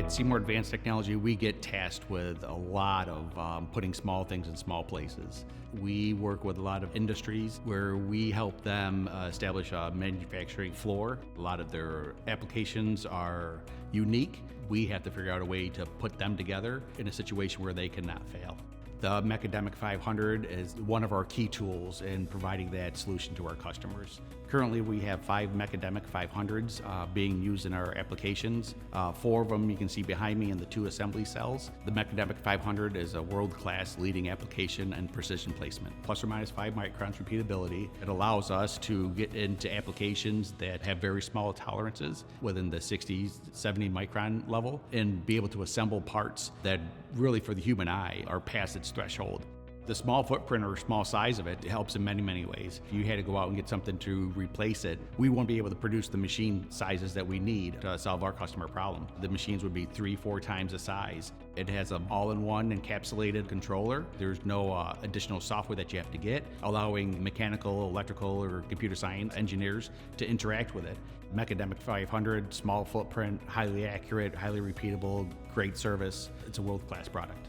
At SEYMOUR Advanced Technology, we get tasked with a lot of putting small things in small places. We work with a lot of industries where we help them establish a manufacturing floor. A lot of their applications are unique. We have to figure out a way to put them together in a situation where they cannot fail. The Mechademic 500 is one of our key tools in providing that solution to our customers. Currently, we have 5 Mechademic 500s being used in our applications. 4 of them you can see behind me in the 2 assembly cells. The Mechademic 500 is a world-class leading application and precision placement. Plus or minus 5 microns repeatability. It allows us to get into applications that have very small tolerances within the 60, 70 micron level and be able to assemble parts that really for the human eye are past its threshold. The small footprint or small size of it helps in many, many ways. If you had to go out and get something to replace it, we won't be able to produce the machine sizes that we need to solve our customer problem. The machines would be 3-4 times the size. It has an all-in-one encapsulated controller. There's no additional software that you have to get, allowing mechanical, electrical, or computer science engineers to interact with it. Mechademic 500, small footprint, highly accurate, highly repeatable, great service. It's a world-class product.